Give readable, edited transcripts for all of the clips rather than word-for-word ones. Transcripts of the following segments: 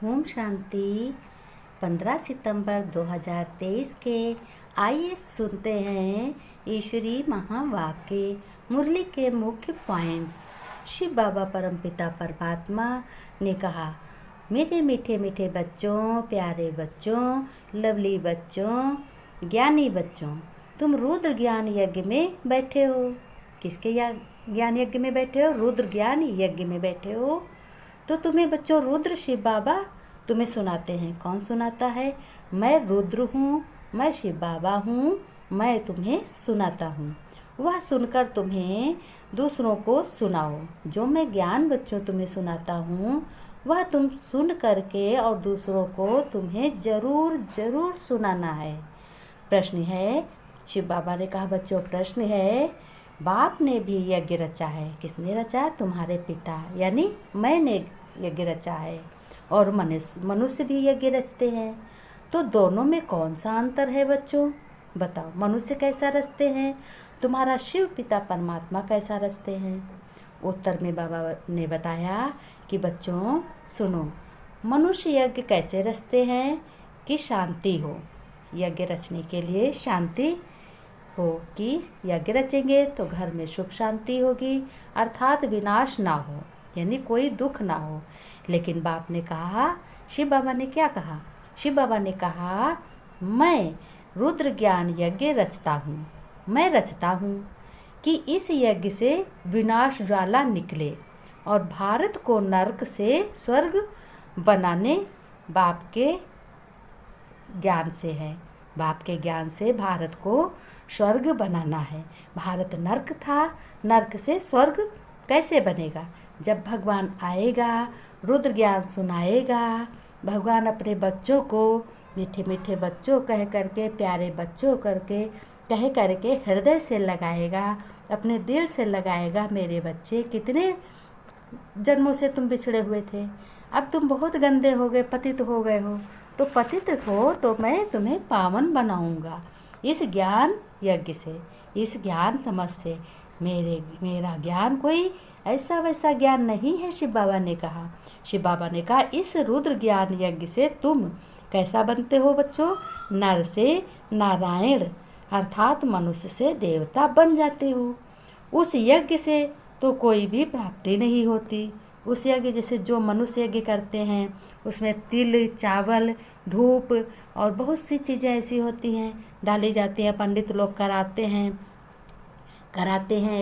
ओम शांति। 15 सितंबर 2023 के आइए सुनते हैं ईश्वरीय महावाक्य। मुरली के मुख्य पॉइंट्स। शिव बाबा परमपिता परमात्मा ने कहा, मेरे मीठे मीठे बच्चों, प्यारे बच्चों, लवली बच्चों, ज्ञानी बच्चों, तुम रुद्र ज्ञान यज्ञ में बैठे हो। किसके ज्ञान यज्ञ में बैठे हो? रुद्र ज्ञान यज्ञ में बैठे हो। तो तुम्हें बच्चों रुद्र शिव बाबा तुम्हें सुनाते हैं। कौन सुनाता है? मैं रुद्र हूँ, मैं शिव बाबा हूँ, मैं तुम्हें सुनाता हूँ। वह सुनकर तुम्हें दूसरों को सुनाओ। जो मैं ज्ञान बच्चों तुम्हें सुनाता हूँ वह तुम सुन करके और दूसरों को तुम्हें ज़रूर ज़रूर सुनाना है। प्रश्न है, शिव बाबा ने कहा बच्चों प्रश्न है, बाप ने भी यज्ञ रचा है। किसने रचा? तुम्हारे पिता यानी मैंने यज्ञ रचा है। और मनुष्य भी यज्ञ रचते हैं। तो दोनों में कौन सा अंतर है बच्चों? बताओ। मनुष्य कैसा रचते हैं? तुम्हारा शिव पिता परमात्मा कैसा रचते हैं? उत्तर में बाबा ने बताया कि बच्चों सुनो, मनुष्य यज्ञ कैसे रचते हैं कि शांति हो। यज्ञ रचने के लिए शांति हो कि यज्ञ रचेंगे तो घर में सुख शांति होगी, अर्थात विनाश ना हो, यानी कोई दुख ना हो। लेकिन बाप ने कहा, शिव बाबा ने क्या कहा? शिव बाबा ने कहा, मैं रुद्र ज्ञान यज्ञ रचता हूँ। मैं रचता हूँ कि इस यज्ञ से विनाश ज्वाला निकले और भारत को नरक से स्वर्ग बनाने बाप के ज्ञान से है। बाप के ज्ञान से भारत को स्वर्ग बनाना है। भारत नर्क था, नर्क से स्वर्ग कैसे बनेगा? जब भगवान आएगा, रुद्र ज्ञान सुनाएगा, भगवान अपने बच्चों को मीठे मीठे बच्चों कह करके, प्यारे बच्चों करके कह करके हृदय से लगाएगा, अपने दिल से लगाएगा। मेरे बच्चे, कितने जन्मों से तुम बिछड़े हुए थे, अब तुम बहुत गंदे हो गए, पतित हो गए हो। तो पतित हो तो मैं तुम्हें पावन बनाऊंगा इस ज्ञान यज्ञ से, इस ज्ञान समझ से। मेरा ज्ञान कोई ऐसा वैसा ज्ञान नहीं है। शिव बाबा ने कहा, शिव बाबा ने कहा इस रुद्र ज्ञान यज्ञ से तुम कैसा बनते हो बच्चों? नर से नारायण अर्थात मनुष्य से देवता बन जाते हो। उस यज्ञ से तो कोई भी प्राप्ति नहीं होती। उस यज्ञ जैसे जो मनुष्य यज्ञ करते हैं उसमें तिल, चावल, धूप और बहुत सी चीज़ें ऐसी होती हैं डाली जाती हैं। पंडित लोग कराते हैं,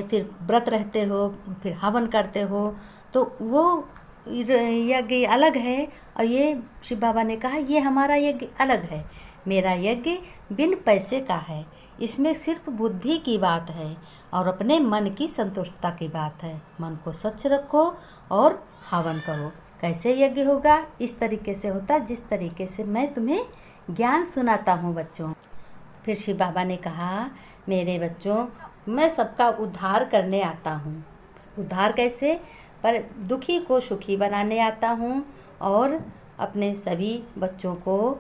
फिर व्रत रहते हो, फिर हवन करते हो, तो वो यज्ञ अलग है। और ये शिव बाबा ने कहा ये हमारा यज्ञ अलग है। मेरा यज्ञ बिन पैसे का है। इसमें सिर्फ बुद्धि की बात है और अपने मन की संतुष्टता की बात है। मन को स्वच्छ रखो और हवन करो। कैसे यज्ञ होगा? इस तरीके से होता जिस तरीके से मैं तुम्हें ज्ञान सुनाता हूँ बच्चों। फिर शिव बाबा ने कहा, मेरे बच्चों, मैं सबका उद्धार करने आता हूँ। उद्धार कैसे? पर दुखी को सुखी बनाने आता हूँ और अपने सभी बच्चों को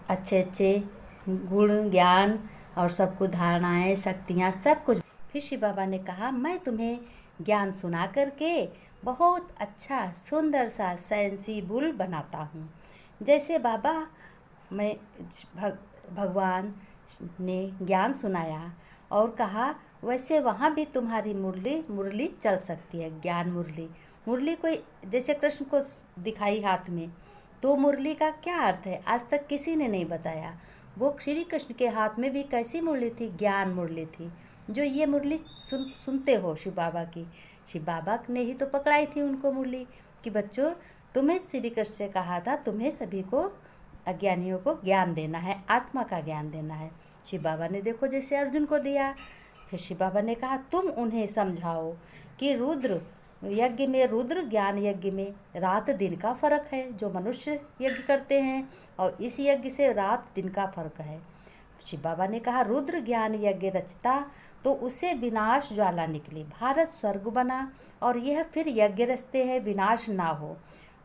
अच्छे अच्छे गुण, ज्ञान और सब कुछ, धारणाएँ, शक्तियाँ, सब कुछ। फिर शिव बाबा ने कहा, मैं तुम्हें ज्ञान सुना करके बहुत अच्छा सुंदर सा सेंसिबल बनाता हूँ। जैसे बाबा मैं भगवान ने ज्ञान सुनाया और कहा वैसे वहाँ भी तुम्हारी मुरली चल सकती है। ज्ञान मुरली कोई जैसे कृष्ण को दिखाई हाथ में, तो मुरली का क्या अर्थ है आज तक किसी ने नहीं बताया। वो श्री कृष्ण के हाथ में भी कैसी मुरली थी? ज्ञान मुरली थी। जो ये मुरली सुनते हो शिव बाबा की, शिव बाबा ने ही तो पकड़ाई थी उनको मुरली कि बच्चों तुम्हें श्री कृष्ण से कहा था तुम्हें सभी को, अज्ञानियों को ज्ञान देना है, आत्मा का ज्ञान देना है। शिव बाबा ने देखो जैसे अर्जुन को दिया। फिर शिव बाबा ने कहा तुम उन्हें समझाओ कि रुद्र यज्ञ में, रुद्र ज्ञान यज्ञ में रात दिन का फर्क है। जो मनुष्य यज्ञ करते हैं और इस यज्ञ से रात दिन का फर्क है। शिव बाबा ने कहा रुद्र ज्ञान यज्ञ रचता तो उसे विनाश ज्वाला निकली, भारत स्वर्ग बना। और यह फिर यज्ञ रचते हैं विनाश ना हो,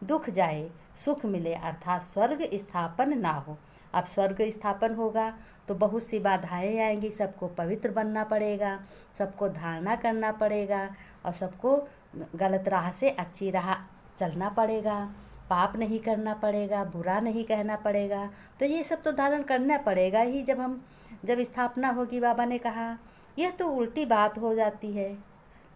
दुख जाए, सुख मिले, अर्थात स्वर्ग स्थापन ना हो। अब स्वर्ग स्थापन होगा तो बहुत सी बाधाएं आएंगी। सबको पवित्र बनना पड़ेगा, सबको धारणा करना पड़ेगा और सबको गलत राह से अच्छी राह चलना पड़ेगा। पाप नहीं करना पड़ेगा, बुरा नहीं कहना पड़ेगा। तो ये सब तो धारण करना पड़ेगा ही। जब स्थापना होगी, बाबा ने कहा, यह तो उल्टी बात हो जाती है।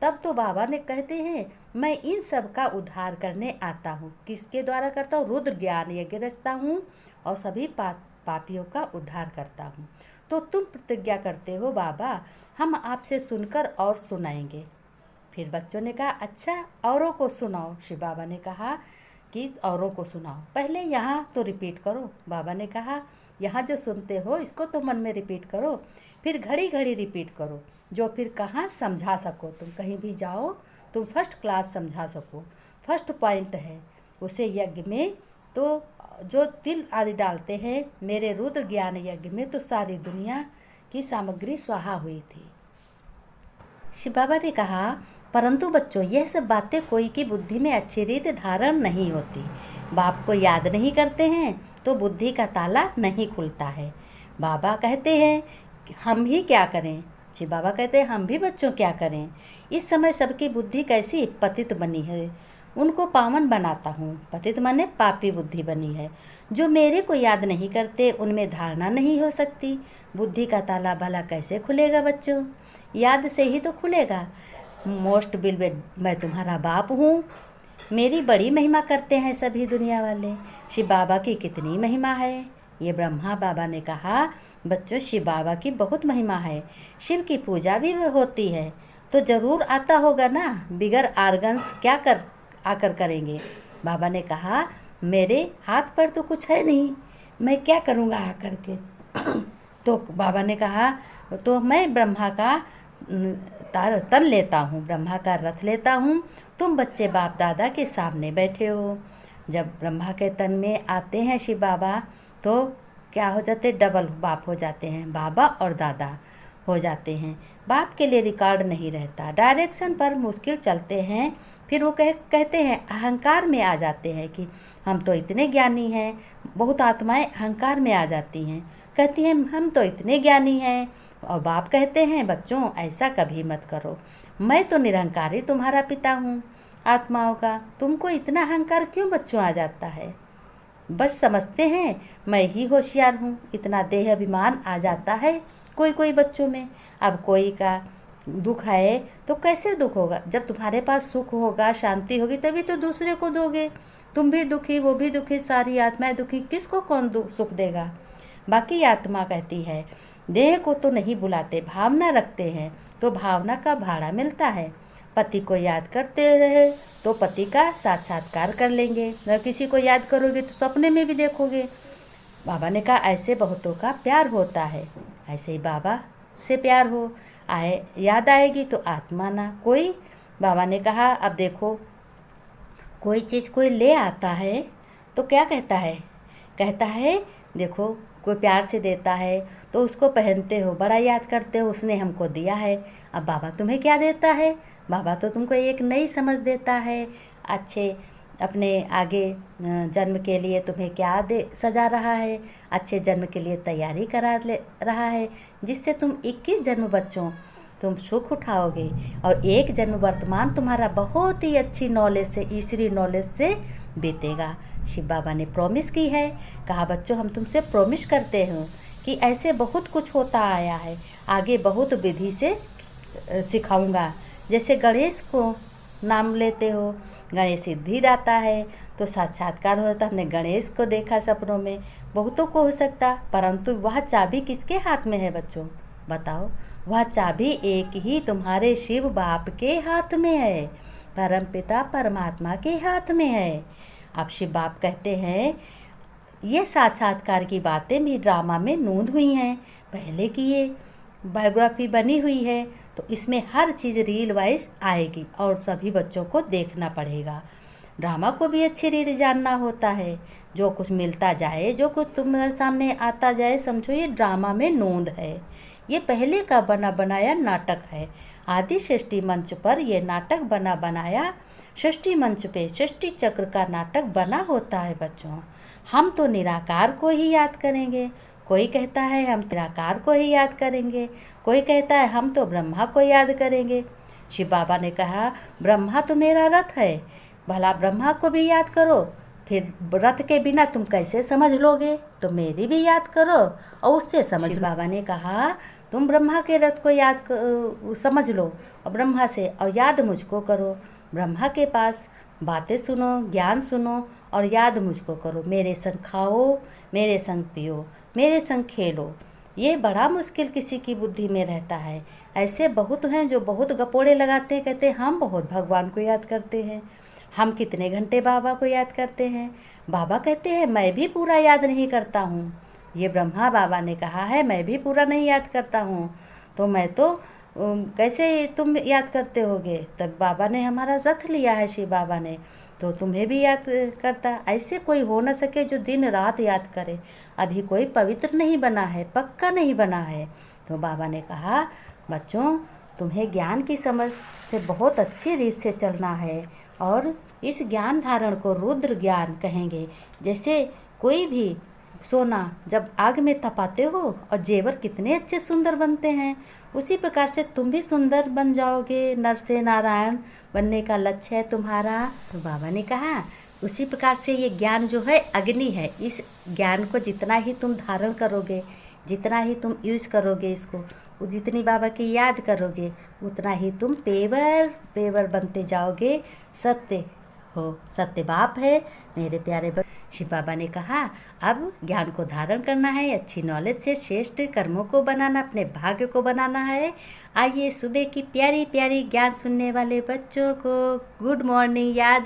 तब तो बाबा ने कहते हैं, मैं इन सब का उद्धार करने आता हूँ। किसके द्वारा करता हूँ? रुद्र ज्ञान यज्ञ रचता हूँ और सभी पापियों का उद्धार करता हूँ। तो तुम प्रतिज्ञा करते हो बाबा, हम आपसे सुनकर और सुनाएंगे। फिर बच्चों ने कहा, अच्छा औरों को सुनाओ। शिव बाबा ने कहा कि औरों को सुनाओ, पहले यहाँ तो रिपीट करो। बाबा ने कहा, यहाँ जो सुनते हो इसको तो मन में रिपीट करो, फिर घड़ी घड़ी रिपीट करो, जो फिर कहाँ समझा सको। तुम कहीं भी जाओ, तुम फर्स्ट क्लास समझा सको। फर्स्ट पॉइंट है उसे यज्ञ में तो जो तिल आदि डालते हैं, मेरे रुद्र ज्ञान यज्ञ में तो सारी दुनिया की सामग्री स्वाहा हुई थी। शिव बाबा ने कहा, परंतु बच्चों, यह सब बातें कोई की बुद्धि में अच्छी रीति धारण नहीं होती। बाप को याद नहीं करते हैं तो बुद्धि का ताला नहीं खुलता है। बाबा कहते हैं हम ही क्या करें? शिव बाबा कहते हैं हम भी बच्चों क्या करें? इस समय सबकी बुद्धि कैसी पतित बनी है, उनको पावन बनाता हूँ। पतित माने पापी बुद्धि बनी है। जो मेरे को याद नहीं करते उनमें धारणा नहीं हो सकती। बुद्धि का ताला भला कैसे खुलेगा बच्चों? याद से ही तो खुलेगा। मोस्ट बिलवेड, मैं तुम्हारा बाप हूँ। मेरी बड़ी महिमा करते हैं सभी दुनिया वाले। शिव बाबा की कितनी महिमा है। ये ब्रह्मा बाबा ने कहा, बच्चों शिव बाबा की बहुत महिमा है। शिव की पूजा भी होती है तो ज़रूर आता होगा ना, बिगर आर्गन्स क्या आकर करेंगे। बाबा ने कहा, मेरे हाथ पर तो कुछ है नहीं, मैं क्या करूँगा आकर के। तो बाबा ने कहा, तो मैं ब्रह्मा का तन लेता हूँ, ब्रह्मा का रथ लेता हूँ। तुम बच्चे बाप दादा के सामने बैठे हो। जब ब्रह्मा के तन में आते हैं शिव बाबा तो क्या हो जाते? डबल बाप हो जाते हैं, बाबा और दादा हो जाते हैं। बाप के लिए रिकॉर्ड नहीं रहता, डायरेक्शन पर मुश्किल चलते हैं। फिर वो कहते हैं, अहंकार में आ जाते हैं कि हम तो इतने ज्ञानी हैं। बहुत आत्माएं अहंकार में आ जाती हैं, कहती हैं हम तो इतने ज्ञानी हैं। और बाप कहते हैं, बच्चों ऐसा कभी मत करो, मैं तो निरहंकारी तुम्हारा पिता हूँ आत्माओं का। तुमको इतना अहंकार क्यों बच्चों आ जाता है? बस समझते हैं मैं ही होशियार हूँ, इतना देह अभिमान आ जाता है कोई बच्चों में। अब कोई का दुख है तो कैसे दुख होगा? जब तुम्हारे पास सुख होगा, शांति होगी, तभी तो दूसरे को दोगे। तुम भी दुखी, वो भी दुखी, सारी आत्माएं दुखी, किसको कौन सुख देगा? बाकी आत्मा कहती है, देह को तो नहीं बुलाते, भावना रखते हैं तो भावना का भाड़ा मिलता है। पति को याद करते रहे तो पति का साक्षात्कार कर लेंगे। अगर किसी को याद करोगे तो सपने में भी देखोगे। बाबा ने कहा, ऐसे बहुतों का प्यार होता है, ऐसे ही बाबा से प्यार हो याद आएगी तो आत्मा ना कोई। बाबा ने कहा, अब देखो कोई चीज़ कोई ले आता है तो क्या कहता है? कहता है देखो, कोई प्यार से देता है तो उसको पहनते हो, बड़ा याद करते हो, उसने हमको दिया है। अब बाबा तुम्हें क्या देता है? बाबा तो तुमको एक नई समझ देता है, अच्छे अपने आगे जन्म के लिए तुम्हें क्या सजा रहा है, अच्छे जन्म के लिए तैयारी करा रहा है, जिससे तुम 21 जन्म बच्चों तुम सुख उठाओगे। और एक जन्म वर्तमान तुम्हारा बहुत ही अच्छी नॉलेज से, ईश्वरी नॉलेज से बीतेगा। शिव बाबा ने प्रॉमिस की है, कहा बच्चों हम तुमसे प्रॉमिस करते हैं कि ऐसे बहुत कुछ होता आया है, आगे बहुत विधि से सिखाऊंगा। जैसे गणेश को नाम लेते हो, गणेश सिद्धि दाता है तो साक्षात्कार होता। हमने गणेश को देखा सपनों में, बहुतों को हो सकता, परंतु वह चाबी किसके हाथ में है बच्चों? बताओ। वह चाबी एक ही तुम्हारे शिव बाप के हाथ में है, परम पिता परमात्मा के हाथ में है। अब शिव बाप कहते हैं, ये साक्षात्कार की बातें भी ड्रामा में नोंद हुई हैं, पहले की ये बायोग्राफी बनी हुई है, तो इसमें हर चीज़ रील वाइज आएगी और सभी बच्चों को देखना पड़ेगा। ड्रामा को भी अच्छी रीति जानना होता है। जो कुछ मिलता जाए, जो कुछ तुम्हारे सामने आता जाए, समझो ये ड्रामा में नोंद है। ये पहले का बना बनाया नाटक है। आदि सृष्टि मंच पर यह नाटक बना बनाया सृष्टि मंच पे सृष्टि चक्र का नाटक बना होता है बच्चों। हम तो निराकार को ही याद करेंगे। कोई कहता है हम निराकार को ही याद करेंगे, कोई कहता है हम तो ब्रह्मा को याद करेंगे। शिव बाबा ने कहा, ब्रह्मा तो मेरा रथ है, भला ब्रह्मा को भी याद करो फिर व्रत के बिना तुम कैसे समझ लोगे, तो मेरी भी याद करो और उससे समझ लो। बाबा ने कहा तुम ब्रह्मा के रथ को समझ लो और ब्रह्मा से, और याद मुझको करो। ब्रह्मा के पास बातें सुनो, ज्ञान सुनो और याद मुझको करो। मेरे संग खाओ, मेरे संग पियो, मेरे संग खेलो। ये बड़ा मुश्किल किसी की बुद्धि में रहता है। ऐसे बहुत हैं जो बहुत गपोड़े लगाते, कहते हम बहुत भगवान को याद करते हैं, हम कितने घंटे बाबा को याद करते हैं। बाबा कहते हैं मैं भी पूरा याद नहीं करता हूँ। ये ब्रह्मा बाबा ने कहा है मैं भी पूरा नहीं याद करता हूँ, तो मैं तो कैसे तुम याद करते होगे। तब बाबा ने हमारा रथ लिया है, शिव बाबा ने, तो तुम्हें भी याद करता। ऐसे कोई हो न सके जो दिन रात याद करे। अभी कोई पवित्र नहीं बना है, पक्का नहीं बना है। तो बाबा ने कहा बच्चों तुम्हें ज्ञान की समझ से बहुत अच्छी रीत से चलना है, और इस ज्ञान धारण को रुद्र ज्ञान कहेंगे। जैसे कोई भी सोना जब आग में तपाते हो और जेवर कितने अच्छे सुंदर बनते हैं, उसी प्रकार से तुम भी सुंदर बन जाओगे। नर से नारायण बनने का लक्ष्य है तुम्हारा। तो बाबा ने कहा उसी प्रकार से ये ज्ञान जो है अग्नि है। इस ज्ञान को जितना ही तुम धारण करोगे, जितना ही तुम यूज करोगे इसको, जितनी बाबा की याद करोगे, उतना ही तुम पेवर पेवर बनते जाओगे। सत्य हो, सत्य बाप है मेरे प्यारे शिव बाबा ने कहा अब ज्ञान को धारण करना है, अच्छी नॉलेज से श्रेष्ठ कर्मों को बनाना, अपने भाग्य को बनाना है। आइए सुबह की प्यारी प्यारी ज्ञान सुनने वाले बच्चों को गुड मॉर्निंग याद